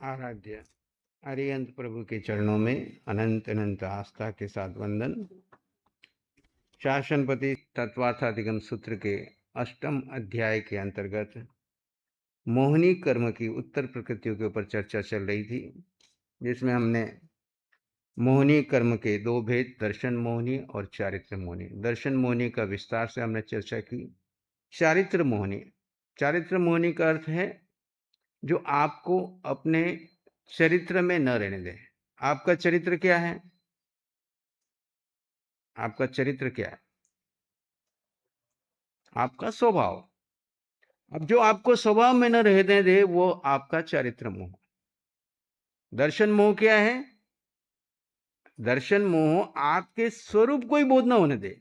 आराध्य अरिहंत प्रभु के चरणों में अनंत अनंत आस्था के साथ वंदन। शासनपति तत्वार्थाधिगम सूत्र के अष्टम अध्याय के अंतर्गत मोहिनी कर्म की उत्तर प्रकृतियों के ऊपर चर्चा चल रही थी, जिसमें हमने मोहिनी कर्म के दो भेद, दर्शन मोहिनी और चारित्र मोहिनी। दर्शन मोहिनी का विस्तार से हमने चर्चा की। चारित्र मोहिनी का अर्थ है जो आपको अपने चरित्र में न रहने दे। आपका चरित्र क्या है? आपका चरित्र क्या है? आपका स्वभाव। अब जो आपको स्वभाव में न रहने दे वो आपका चरित्र मोह। दर्शन मोह क्या है? दर्शन मोह आपके स्वरूप को ही बोध न होने दे,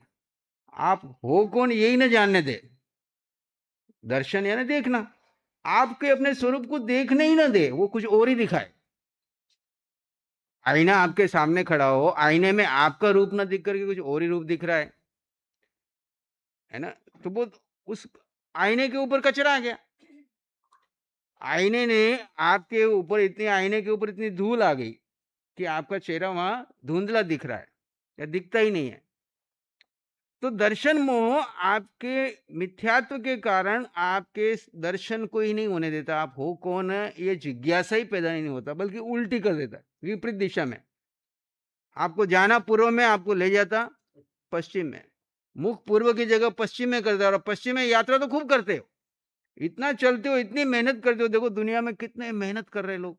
आप हो कौन यही न जानने दे। दर्शन यानी देखना, आपके अपने स्वरूप को देखने ही न दे, वो कुछ और ही दिखाए। आईना आपके सामने खड़ा हो, आईने में आपका रूप न दिख करके कुछ और ही रूप दिख रहा है ना, तो वो उस आईने के ऊपर कचरा आ गया। आईने ने आपके ऊपर इतनी आईने के ऊपर इतनी धूल आ गई कि आपका चेहरा वहां धुंधला दिख रहा है या दिखता ही नहीं है। तो दर्शन मोह आपके मिथ्यात्व के कारण आपके दर्शन को ही नहीं होने देता, आप हो कौन है ये जिज्ञासा ही पैदा नहीं होता, बल्कि उल्टी कर देता है, विपरीत दिशा में। आपको जाना पूर्व में, आपको ले जाता पश्चिम में। मुख पूर्व की जगह पश्चिम में करता है, और पश्चिम में यात्रा तो खूब करते हो, इतना चलते हो, इतनी मेहनत करते हो। देखो दुनिया में कितने मेहनत कर रहे लोग,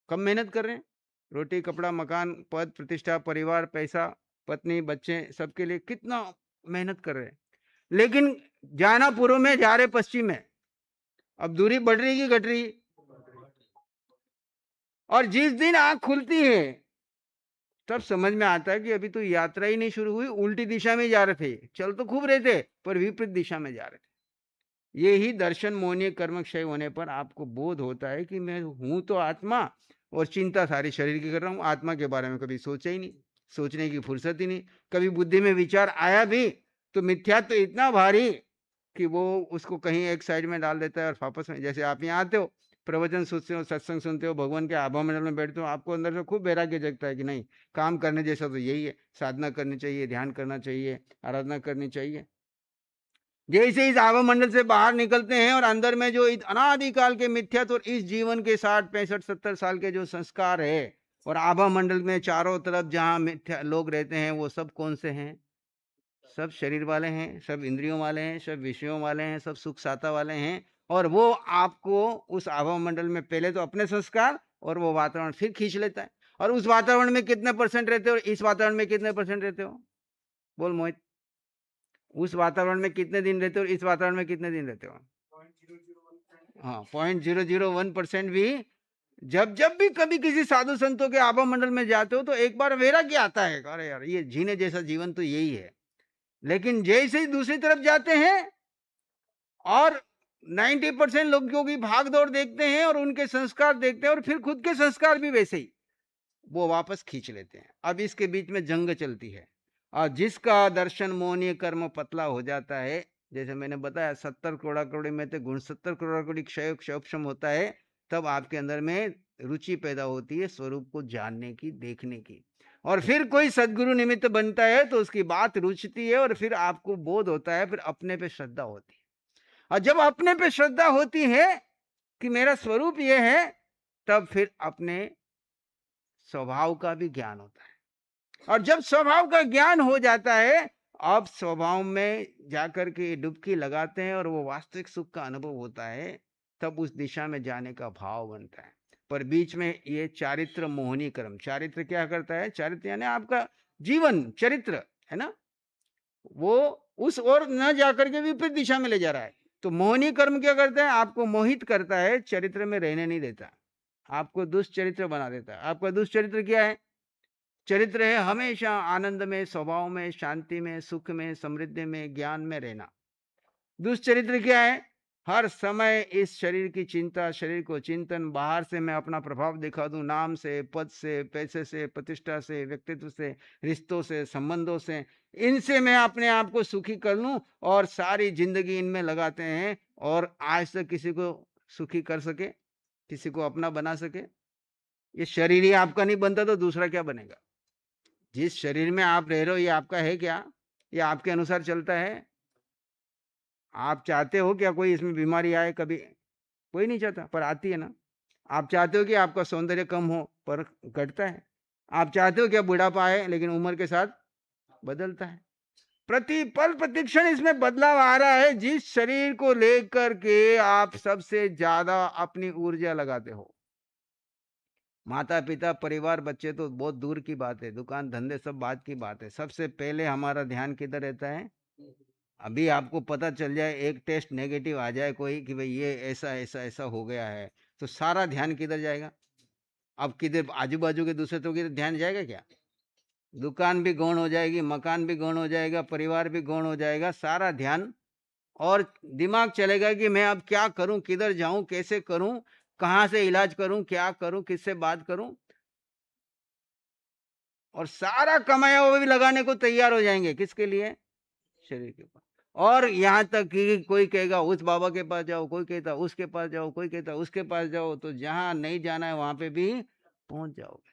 कम मेहनत कर रहे हैं। रोटी कपड़ा मकान पद प्रतिष्ठा परिवार पैसा पत्नी बच्चे सबके लिए कितना मेहनत कर रहे हैं, लेकिन जाना पूर्व में, जा रहे पश्चिम में। अब दूरी बढ़ रही कि घट रही? और जिस दिन आंख खुलती है तब समझ में आता है कि अभी तो यात्रा ही नहीं शुरू हुई, उल्टी दिशा में जा रहे थे। चल तो खूब रहे थे पर विपरीत दिशा में जा रहे थे। ये ही दर्शन मोहनीय कर्म क्षय होने पर आपको बोध होता है कि मैं हूं तो आत्मा, और चिंता सारी शरीर की कर रहा हूं। आत्मा के बारे में कभी सोचा ही नहीं, सोचने की फुर्सत ही नहीं। कभी बुद्धि में विचार आया भी तो मिथ्यात्व तो इतना भारी कि वो उसको कहीं एक साइड में डाल देता है और वापस में। जैसे आप यहाँ आते हो, प्रवचन सुनते हो, सत्संग सुनते हो, भगवान के आभा मंडल में बैठते हो, आपको अंदर से खूब वैराग्य जगता है कि नहीं, काम करने जैसा तो यही है, साधना करनी चाहिए, ध्यान करना चाहिए, आराधना करनी चाहिए। जैसे इस आभा मंडल से बाहर निकलते हैं और अंदर में जो अनादिकाल के मिथ्यात्व और इस जीवन के 60 65 70 साल के जो संस्कार है, और आभा मंडल में चारों तरफ जहां मिथ्या लोग रहते हैं, वो सब कौन से हैं? सब शरीर वाले हैं, सब इंद्रियों वाले हैं, सब विषयों वाले हैं, सब सुख साता वाले हैं। और वो आपको उस आभा मंडल में पहले तो अपने संस्कार और वो वातावरण फिर खींच लेता है। और उस वातावरण में कितने परसेंट रहते हो और इस वातावरण में कितने परसेंट रहते हो? बोल मोहित, उस वातावरण में कितने दिन रहते हो और इस वातावरण में कितने दिन रहते हो? हाँ, 0.001% भी। जब जब भी कभी किसी साधु संतों के आभा मंडल में जाते हो तो एक बार वैराग्य आता है, अरे यार ये जीने जैसा जीवन तो यही है। लेकिन जैसे ही दूसरी तरफ जाते हैं और 90% लोगों की भाग दौड़ देखते हैं और उनके संस्कार देखते हैं और फिर खुद के संस्कार भी वैसे ही, वो वापस खींच लेते हैं। अब इसके बीच में जंग चलती है। और जिसका दर्शन मोहनीय कर्म पतला हो जाता है, जैसे मैंने बताया 70 करोड़ा करोड़ी में थे गुण, 70 करोड़ा करोड़ी क्षय क्षयोपशम होता है, तब आपके अंदर में रुचि पैदा होती है स्वरूप को जानने की, देखने की। और फिर कोई सदगुरु निमित्त बनता है तो उसकी बात रुचती है और फिर आपको बोध होता है, फिर अपने पे श्रद्धा होती है। और जब अपने पे श्रद्धा होती है कि मेरा स्वरूप ये है, तब फिर अपने स्वभाव का भी ज्ञान होता है। और जब स्वभाव का ज्ञान हो जाता है, अब स्वभाव में जाकर के डुबकी लगाते हैं और वो वास्तविक सुख का अनुभव होता है, तब उस दिशा में जाने का भाव बनता है। पर बीच में ये चारित्र मोहनी कर्म, चारित्र क्या करता है? चारित्र यानी आपका जीवन चरित्र है ना, वो उस ओर न जाकर के विपरीत दिशा में ले जा रहा है। तो मोहनी कर्म क्या करता है? आपको मोहित करता है, चरित्र में रहने नहीं देता, आपको दुष्चरित्र बना देता है। आपका दुष्चरित्र क्या है? चरित्र है हमेशा आनंद में, स्वभाव में, शांति में, सुख में, समृद्धि में, ज्ञान में रहना। दुष्चरित्र क्या है? हर समय इस शरीर की चिंता, शरीर को चिंतन, बाहर से मैं अपना प्रभाव दिखा दूं, नाम से, पद से, पैसे से, प्रतिष्ठा से, व्यक्तित्व से, रिश्तों से, संबंधों से, इनसे मैं अपने आप को सुखी कर लूं और सारी जिंदगी इनमें लगाते हैं, और आज तक किसी को सुखी कर सके? किसी को अपना बना सके? ये शरीर ही आपका नहीं बनता तो दूसरा क्या बनेगा? जिस शरीर में आप रह रहे हो ये आपका है क्या? ये आपके अनुसार चलता है? आप चाहते हो क्या कोई इसमें बीमारी आए कभी? कोई नहीं चाहता, पर आती है ना। आप चाहते हो कि आपका सौंदर्य कम हो, पर घटता है। आप चाहते हो क्या बुढ़ापा आए, लेकिन उम्र के साथ बदलता है। प्रति पल प्रतिक्षण इसमें बदलाव आ रहा है। जिस शरीर को लेकर के आप सबसे ज्यादा अपनी ऊर्जा लगाते हो, माता पिता परिवार बच्चे तो बहुत दूर की बात है, दुकान धंधे सब बात की बात है, सबसे पहले हमारा ध्यान किधर रहता है? अभी आपको पता चल जाए, एक टेस्ट नेगेटिव आ जाए कोई कि भाई ये ऐसा ऐसा ऐसा हो गया है, तो सारा ध्यान किधर जाएगा? अब किधर? आजू बाजू के दूसरे तो किधर ध्यान जाएगा क्या? दुकान भी गौण हो जाएगी, मकान भी गौण हो जाएगा, परिवार भी गौण हो जाएगा, सारा ध्यान। और दिमाग चलेगा कि मैं अब क्या करूं, किधर जाऊं, कैसे करूं, कहां से इलाज करूं, क्या करूं, किससे बात करूं, और सारा कमाया हुआ भी लगाने को तैयार हो जाएंगे। किसके लिए? शरीर के ऊपर। और यहाँ तक कि कोई कहेगा उस बाबा के पास जाओ, कोई कहता उसके पास जाओ, कोई कहता उसके पास जाओ, तो जहां नहीं जाना है वहां पे भी पहुंच जाओगे।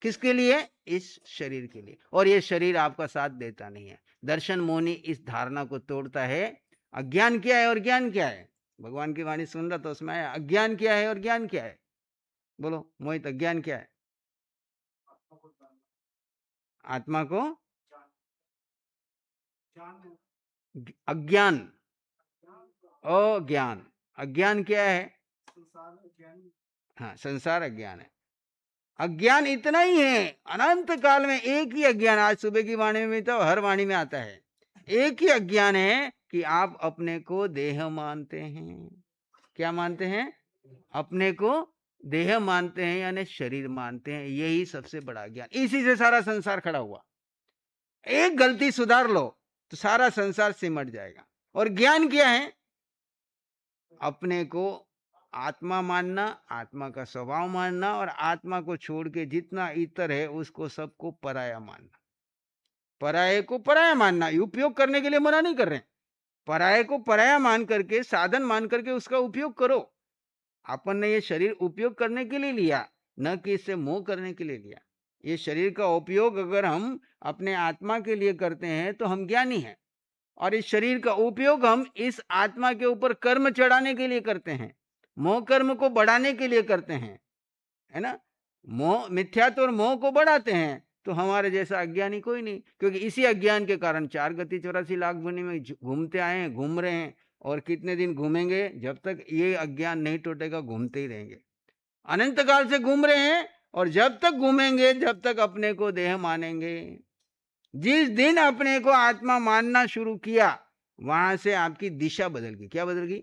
किसके लिए? इस शरीर के लिए। और ये शरीर आपका साथ देता नहीं है। दर्शन मोनी इस धारणा को तोड़ता है। अज्ञान क्या है और ज्ञान क्या है? भगवान की वाणी सुन रहा था, उसमें आया अज्ञान क्या है और ज्ञान क्या है? बोलो मोहित, अज्ञान क्या है? आत्मा को अज्ञान, अज्ञान। अज्ञान क्या है? हाँ, संसार अज्ञान है। अज्ञान इतना ही है, अनंत काल में एक ही अज्ञान। आज सुबह की वाणी में तो हर वाणी में आता है, एक ही अज्ञान है कि आप अपने को देह मानते हैं। क्या मानते हैं? अपने को देह मानते हैं, यानी शरीर मानते हैं। यही सबसे बड़ा ज्ञान, इसी से सारा संसार खड़ा हुआ। एक गलती सुधार लो तो सारा संसार सिमट जाएगा। और ज्ञान क्या है? अपने को आत्मा मानना, आत्मा का स्वभाव मानना, और आत्मा को छोड़ के जितना इतर है उसको सबको पराया मानना। पराये को पराया मानना, उपयोग करने के लिए मना नहीं कर रहे, पराये को पराया मान करके, साधन मान करके उसका उपयोग करो। अपन ने ये शरीर उपयोग करने के लिए लिया, न कि इससे मोह करने के लिए लिया। ये शरीर का उपयोग अगर हम अपने आत्मा के लिए करते हैं तो हम ज्ञानी हैं, और इस शरीर का उपयोग हम इस आत्मा के ऊपर कर्म चढ़ाने के लिए करते हैं, मोह कर्म को बढ़ाने के लिए करते हैं, है ना। मोह, मिथ्यात्व और मोह को बढ़ाते हैं, तो हमारे जैसा अज्ञानी कोई नहीं। क्योंकि इसी अज्ञान के कारण 4 गति 84 लाख भूमि में घूमते आए हैं, घूम रहे हैं, और कितने दिन घूमेंगे? जब तक ये अज्ञान नहीं टूटेगा घूमते ही रहेंगे। अनंत काल से घूम रहे हैं, और जब तक घूमेंगे जब तक अपने को देह मानेंगे। जिस दिन अपने को आत्मा मानना शुरू किया, वहां से आपकी दिशा बदल गई। क्या बदल गई?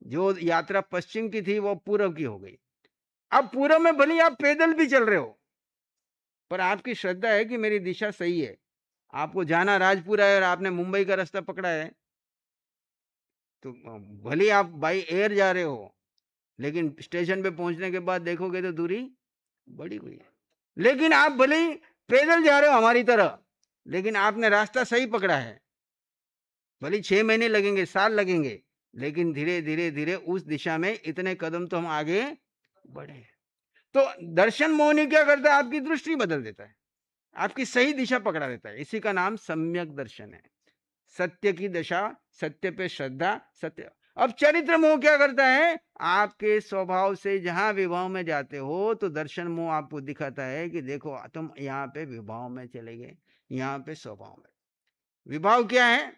जो यात्रा पश्चिम की थी वो पूर्व की हो गई। अब पूर्व में भले आप पैदल भी चल रहे हो, पर आपकी श्रद्धा है कि मेरी दिशा सही है। आपको जाना राजपुरा है और आपने मुंबई का रास्ता पकड़ा है, तो भले आप बाई एयर जा रहे हो, लेकिन स्टेशन पे पहुंचने के बाद देखोगे तो दूरी बढ़ी हुई है। लेकिन आप भले ही पैदल जा रहे हो हमारी तरह, लेकिन आपने रास्ता सही पकड़ा है। भले 6 महीने लगेंगे, साल लगेंगे, लेकिन धीरे धीरे धीरे उस दिशा में इतने कदम तो हम आगे बढ़े। तो दर्शन मोहिनी क्या करता है? आपकी दृष्टि बदल देता है, आपकी सही दिशा पकड़ा देता है। इसी का नाम सम्यक दर्शन है। सत्य की दशा, सत्य पे श्रद्धा, सत्य। अब चरित्र मोह क्या करता है? आपके स्वभाव से जहां विभाव में जाते हो, तो दर्शन मोह आपको दिखाता है कि देखो तुम यहाँ पे विभाव में चले गए, यहाँ पे स्वभाव में। विभाव क्या है?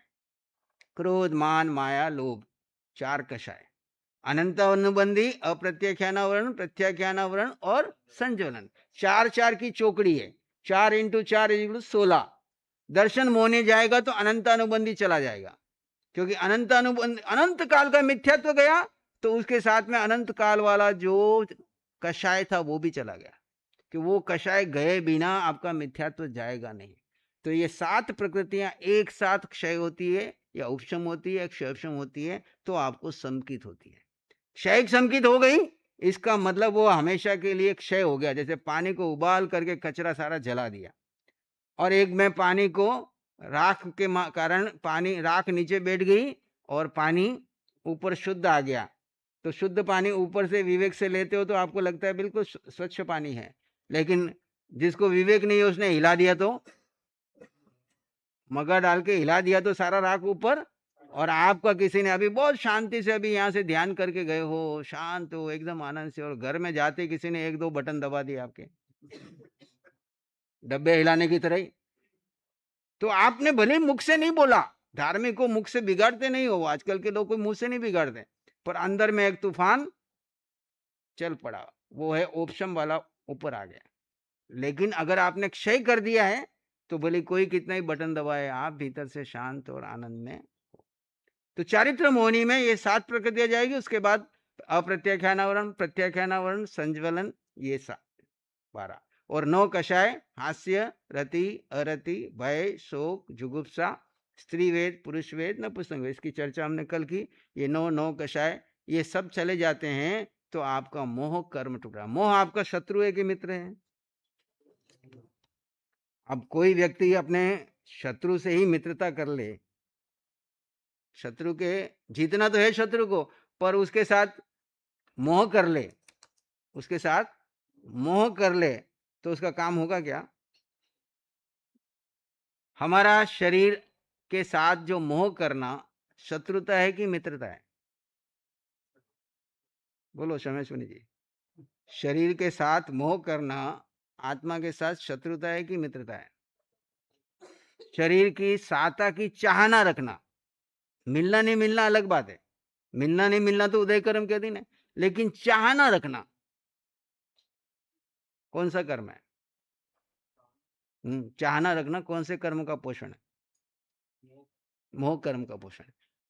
क्रोध, मान, माया, लोभ, 4 कषाय। अनंत अनुबंधी, अप्रत्याख्यानावरण, प्रत्याख्यानावरण और संज्वलन, 4 की चौकड़ी है। 4 × 4 = 16। दर्शन मोहने जाएगा तो अनंत अनुबंधी चला जाएगा, क्योंकि अनंत अनुबंध, अनंत काल का मिथ्यात्व गया, तो उसके साथ में अनंत काल वाला जो कषाय था वो भी चला गया, कि वो कषाय गए बिना आपका मिथ्यात्व जाएगा नहीं। तो ये 7 प्रकृतियां एक साथ क्षय होती है, या उपशम होती है, क्षयक्षम होती है, तो आपको संकित होती है। क्षय संकित हो गई, इसका मतलब वो हमेशा के लिए क्षय हो गया। जैसे पानी को उबाल करके कचरा सारा जला दिया, और एक में पानी को राख के कारण पानी, राख नीचे बैठ गई और पानी ऊपर शुद्ध आ गया, तो शुद्ध पानी ऊपर से विवेक से लेते हो तो आपको लगता है बिल्कुल स्वच्छ पानी है, लेकिन जिसको विवेक नहीं है उसने हिला दिया तो, मगा डाल के हिला दिया तो सारा राख ऊपर। और आपका किसी ने अभी बहुत शांति से अभी यहाँ से ध्यान करके गए हो, शांत हो एकदम आनंद से, और घर में जाते किसी ने एक दो बटन दबा दिए आपके डब्बे हिलाने की तरह ही। तो आपने भले मुख से नहीं बोला, धार्मिक को मुख से बिगाड़ते नहीं हो, आजकल के लोग कोई मुंह से नहीं बिगाड़ते, पर अंदर में एक तूफान चल पड़ा, वो है ओपशम वाला, ऊपर आ गया। लेकिन अगर आपने क्षय कर दिया है तो भले कोई कितना ही बटन दबाए, आप भीतर से शांत और आनंद में। तो चारित्र मोहनी में ये 7 प्रकृतियां जाएगी, उसके बाद अप्रत्याख्यानावरण, प्रत्याख्यानावरण, संज्वलन, ये 12, और 9 कषाय, हास्य, रति, अरति, भय, शोक, जुगुप्सा, स्त्री वेद, पुरुष वेद, नपुंसक वेद, इसकी चर्चा हमने कल की। ये 9 कषाय ये सब चले जाते हैं तो आपका मोह कर्म टुकड़ा। मोह आपका शत्रु है कि मित्र है? अब कोई व्यक्ति अपने शत्रु से ही मित्रता कर ले, शत्रु के जीतना तो है शत्रु को, पर उसके साथ मोह कर ले, उसके साथ मोह कर ले तो उसका काम होगा क्या? हमारा शरीर के साथ जो मोह करना शत्रुता है कि मित्रता है? बोलो शमेश्वरी जी। शरीर के साथ मोह करना आत्मा के साथ शत्रुता है कि मित्रता है? शरीर की सहायता की चाहना रखना, मिलना नहीं मिलना अलग बात है, मिलना नहीं मिलना तो उदय कर्म के दिन है, लेकिन चाहना रखना कौन सा कर्म है? चाहना रखना कौन से कर्म का पोषण है? मोह कर्म का पोषण।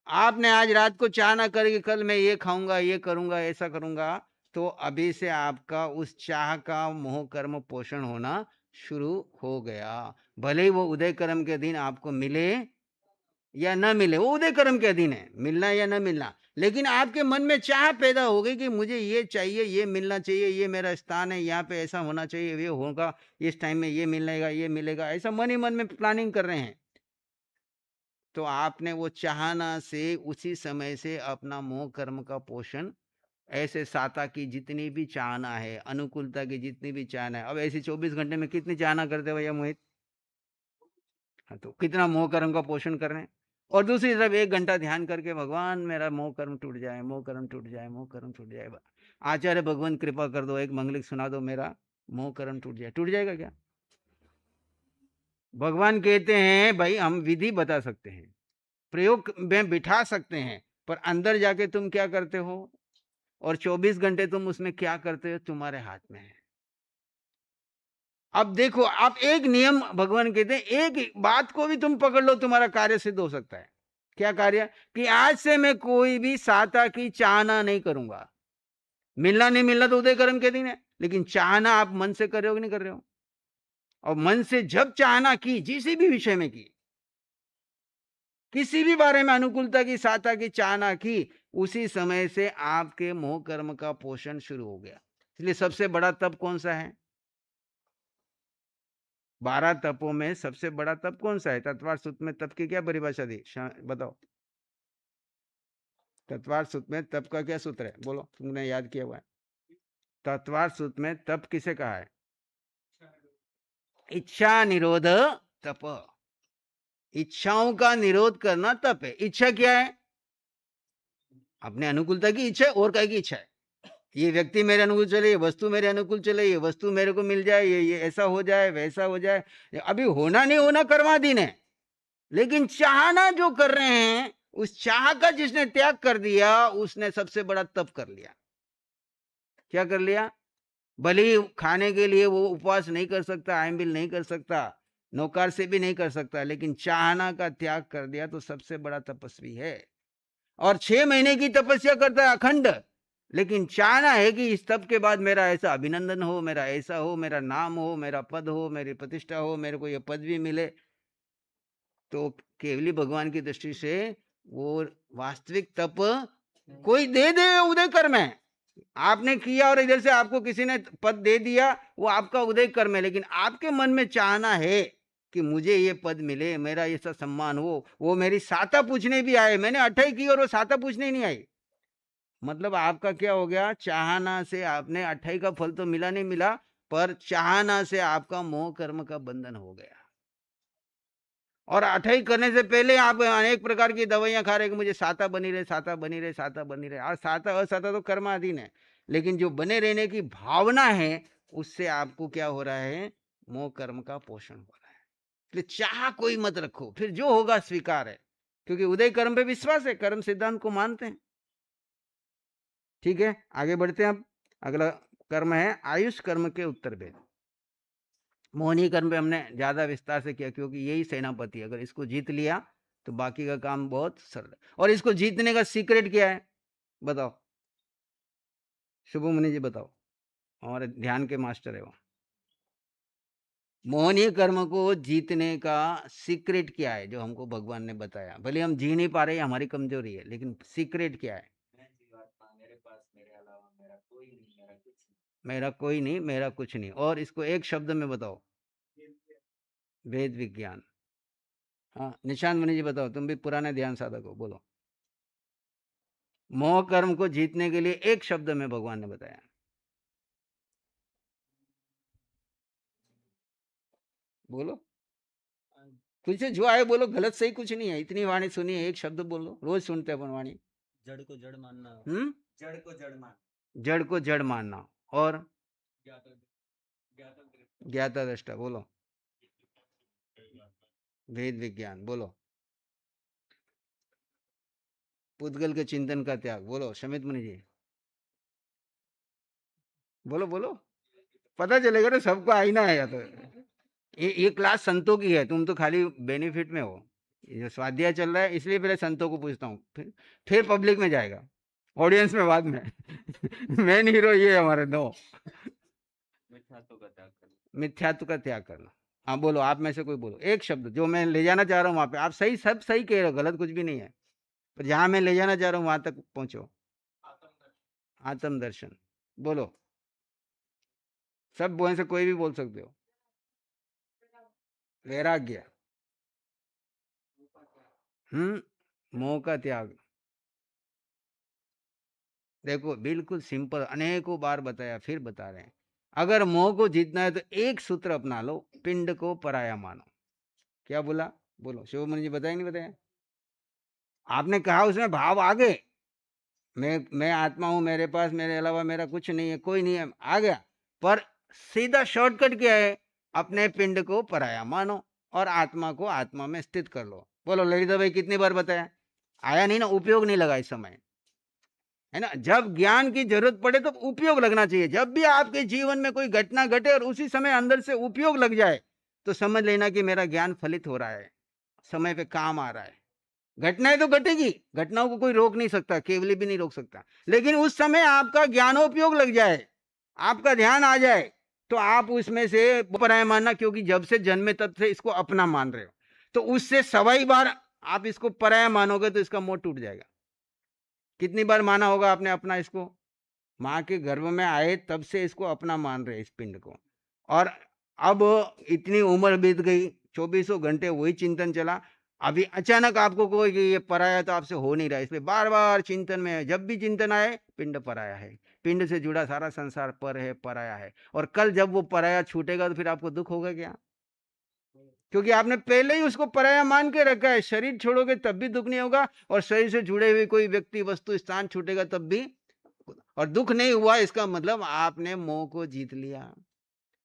आपने आज रात को चाहना करेगी कल मैं ये खाऊंगा, ये करूंगा, ऐसा करूंगा, तो अभी से आपका उस चाह का मोह कर्म पोषण होना शुरू हो गया। भले ही वो उदय कर्म के दिन आपको मिले या न मिले, वो उदय कर्म के अधीन है, मिलना या न मिलना, लेकिन आपके मन में चाह पैदा हो गई कि मुझे ये चाहिए, ये मिलना चाहिए, ये मेरा स्थान है, यहाँ पे ऐसा होना चाहिए, ये होगा, इस टाइम में ये मिलेगा, ये मिलेगा, ऐसा मन ही मन में प्लानिंग कर रहे हैं। तो आपने वो चाहना से उसी समय से अपना मोह कर्म का पोषण, ऐसे साता की जितनी भी चाहना है, अनुकूलता की जितनी भी चाहना है, अब ऐसी 24 घंटे में कितनी चाहना करते हो भैया मोहित? हाँ, तो कितना मोह कर्म का पोषण कर रहे हैं। और दूसरी तरफ 1 घंटा ध्यान करके भगवान मेरा मोह कर्म टूट जाए, मोह कर्म टूट जाए, मोह कर्म टूट जाए, आचार्य भगवान कृपा कर दो, एक मंगलिक सुना दो, मेरा मोह कर्म टूट जाए। टूट जाएगा क्या? भगवान कहते हैं भाई हम विधि बता सकते हैं, प्रयोग में बिठा सकते हैं, पर अंदर जाके तुम क्या करते हो और 24 घंटे तुम उसमें क्या करते हो तुम्हारे हाथ में है। अब देखो, आप एक नियम भगवान कहते हैं, एक बात को भी तुम पकड़ लो तुम्हारा कार्य सिद्ध हो सकता है। क्या कार्य? कि आज से मैं कोई भी सहायता की चाहना नहीं करूंगा। मिलना नहीं मिलना तो उदय कर्म के दिन है, लेकिन चाहना आप मन से कर रहे हो कि नहीं कर रहे हो? और मन से जब चाहना की, जिस भी विषय में की, किसी भी बारे में अनुकूलता की, सहायता की चाहना की, उसी समय से आपके मोह कर्म का पोषण शुरू हो गया। इसलिए सबसे बड़ा तप कौन सा है? 12 तपों में सबसे बड़ा तप कौन सा है? तत्वार सूत्र में तप की क्या परिभाषा दी? बताओ। तत्वार सूत्र में तप का क्या सूत्र है? बोलो, तुमने याद किया हुआ है। तत्वार सूत्र में तप किसे कहा है? इच्छा निरोध तप। इच्छाओं का निरोध करना तप है। इच्छा क्या है? अपने अनुकूलता की इच्छा है, और क्या की इच्छा है? ये व्यक्ति मेरे अनुकूल चले, ये वस्तु मेरे अनुकूल चले, ये वस्तु मेरे को मिल जाए, ये ऐसा हो जाए, वैसा हो जाए। अभी होना नहीं होना कर्माधीन है, लेकिन चाहना जो कर रहे हैं, उस चाह का जिसने त्याग कर दिया उसने सबसे बड़ा तप कर लिया। क्या कर लिया? भले खाने के लिए वो उपवास नहीं कर सकता, आयम्बिल नहीं कर सकता, नौकार से भी नहीं कर सकता, लेकिन चाहना का त्याग कर दिया तो सबसे बड़ा तपस्वी है। और 6 महीने की तपस्या करता है अखंड, लेकिन चाहना है कि इस तप के बाद मेरा ऐसा अभिनंदन हो, मेरा ऐसा हो, मेरा नाम हो, मेरा पद हो, मेरी प्रतिष्ठा हो, मेरे को ये पदवी मिले। तो केवली भगवान की दृष्टि से वो वास्तविक तप कोई दे दे उदय कर्म है। आपने किया और इधर से आपको किसी ने पद दे दिया, वो आपका उदय कर्म है, लेकिन आपके मन में चाहना है कि मुझे ये पद मिले, मेरा ऐसा सम्मान हो। वो मेरी साता पूछने भी आए, मैंने अठई की और वो साता पूछने नहीं आई। मतलब आपका क्या हो गया, चाहना से आपने 28 का फल तो मिला नहीं मिला, पर चाहना से आपका मोह कर्म का बंधन हो गया। और 28 करने से पहले आप अनेक प्रकार की दवाइयां खा रहे कि मुझे साता बनी रहे, साता बनी रहे, साता बनी रहे। और साता असाता तो कर्माधीन है, लेकिन जो बने रहने की भावना है उससे आपको क्या हो रहा है, मोह कर्म का पोषण हो रहा है। इसलिए चाह कोई मत रखो, फिर जो होगा स्वीकार है, क्योंकि उदय कर्म पे विश्वास है, कर्म सिद्धांत को मानते हैं। ठीक है, आगे बढ़ते हैं। अब अगला कर्म है आयुष कर्म के उत्तर भेद। मोहनी कर्म पे हमने ज्यादा विस्तार से किया, क्योंकि यही सेनापति, अगर इसको जीत लिया तो बाकी का काम बहुत सरल है। और इसको जीतने का सीक्रेट क्या है, बताओ शुभ मुनि जी, बताओ, हमारे ध्यान के मास्टर है वो। मोहनी कर्म को जीतने का सीक्रेट क्या है जो हमको भगवान ने बताया? भले हम जी नहीं पा रहे, हमारी कमजोरी है, लेकिन सीक्रेट क्या है? मेरा कोई नहीं, मेरा कुछ नहीं। और इसको एक शब्द में बताओ। वेद विज्ञान। हाँ, निशांत मुनि जी बताओ, तुम भी पुराने ध्यान साधक हो, बोलो। मोह कर्म को जीतने के लिए एक शब्द में भगवान ने बताया। बोलो, कुछ जो आए बोलो, गलत सही कुछ नहीं है। इतनी वाणी सुनी है, एक शब्द बोलो, रोज सुनते हैं अपन वाणी। जड़ को जड़ मानना। जड़ को जड़ मानना। जड़ को जड़ मानना। और ज्ञाता दृष्टा, बोलो। वेद विज्ञान, बोलो। पुद्गल के चिंतन का त्याग, बोलो शमित मुनि जी, बोलो बोलो। पता चलेगा ना, सबको आईना है या तो। ये क्लास संतों की है, तुम तो खाली बेनिफिट में हो। ये जो स्वाध्याय चल रहा है, इसलिए पहले संतों को पूछता हूँ, फिर पब्लिक में जाएगा, ऑडियंस में बाद में। मेन हीरो ये है हमारे दो। मिथ्यात्व का त्याग करना। मिथ्यात्व का त्याग करना। हाँ बोलो, आप में से कोई बोलो एक शब्द जो मैं ले जाना चाह रहा हूँ वहां पे। आप सही, सब सही कह रहे हो, गलत कुछ भी नहीं है, पर जहां मैं ले जाना चाह रहा हूँ वहां तक पहुंचो। आत्मदर्शन, बोलो। सब बोलने से कोई भी बोल सकते हो। वैराग्य। मोह का त्याग। देखो बिल्कुल सिंपल, अनेकों बार बताया, फिर बता रहे हैं। अगर मोह को जीतना है तो एक सूत्र अपना लो, पिंड को पराया मानो। क्या बोला, बोलो शिवमणि जी, बताया नहीं बताया? आपने कहा उसमें भाव आ गए, मैं आत्मा हूं, मेरे पास मेरे अलावा मेरा कुछ नहीं है, कोई नहीं है, आ गया। पर सीधा शॉर्टकट क्या है, अपने पिंड को पराया मानो और आत्मा को आत्मा में स्थित कर लो। बोलो ललिता भाई, कितनी बार बताया? आया नहीं ना, उपयोग नहीं लगा इस समय, है ना। जब ज्ञान की जरूरत पड़े तो उपयोग लगना चाहिए। जब भी आपके जीवन में कोई घटना घटे और उसी समय अंदर से उपयोग लग जाए, तो समझ लेना कि मेरा ज्ञान फलित हो रहा है, समय पे काम आ रहा है। घटनाएं तो घटेगी, घटनाओं को कोई रोक नहीं सकता, केवली भी नहीं रोक सकता, लेकिन उस समय आपका ज्ञानोपयोग लग जाए, आपका ध्यान आ जाए, तो आप उसमें से पराया मानना, क्योंकि जब से जन्मे तब से इसको अपना मान रहे हो, तो उससे सवाई बार आप इसको पराया मानोगे तो इसका मोह टूट जाएगा। कितनी बार माना होगा आपने अपना इसको? माँ के गर्भ में आए तब से इसको अपना मान रहे इस पिंड को। और अब इतनी उम्र बीत गई, 2400 घंटे वही चिंतन चला, अभी अचानक आपको कोई कि ये पराया तो आपसे हो नहीं रहा, इसलिए बार बार चिंतन में है। जब भी चिंतन आए, पिंड पराया है, पिंड से जुड़ा सारा संसार पर है, पराया है। और कल जब वो पराया छूटेगा तो फिर आपको दुख होगा क्या? क्योंकि आपने पहले ही उसको पराया मान के रखा है। शरीर छोड़ोगे तब भी दुख नहीं होगा, और शरीर से जुड़े हुए कोई व्यक्ति वस्तु स्थान छूटेगा तब भी, और दुख नहीं हुआ, इसका मतलब आपने मोह को जीत लिया।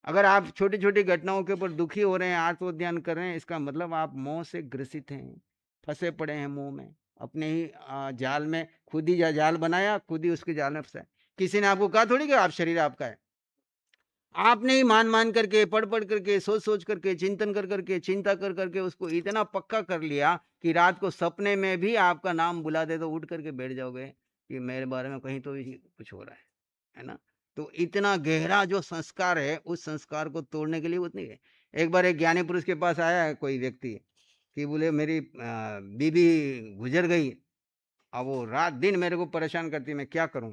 अगर आप छोटी छोटी घटनाओं के ऊपर दुखी हो रहे हैं, आत्मध्यान कर रहे हैं, इसका मतलब आप मोह से ग्रसित हैं, फंसे पड़े हैं मोह में, अपने ही जाल में। खुद ही जाल बनाया, खुद ही उसके जाल में फंसा। किसी ने आपको कहा थोड़ी कि आप शरीर आपका है, आपने ही मान मान करके, पढ़ पढ़ करके, सोच सोच करके, चिंतन कर करके, चिंता कर करके उसको इतना पक्का कर लिया कि रात को सपने में भी आपका नाम बुला दे तो उठ करके बैठ जाओगे कि मेरे बारे में कहीं तो भी कुछ हो रहा है ना। तो इतना गहरा जो संस्कार है, उस संस्कार को तोड़ने के लिए उतनी है। एक बार एक ज्ञानी पुरुष के पास आया है कोई व्यक्ति कि बोले मेरी बीबी गुजर गई, अब वो रात दिन मेरे को परेशान करती, मैं क्या करूं?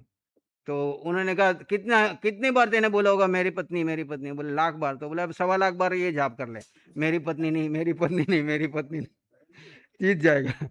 तो उन्होंने कहा कितनी बार तेने बोला होगा मेरी पत्नी मेरी पत्नी? बोले लाख बार। तो बोले अब 1.25 लाख बार ये जाप कर ले, मेरी पत्नी नहीं, मेरी पत्नी नहीं, मेरी पत्नी नहीं, जीत जाएगा।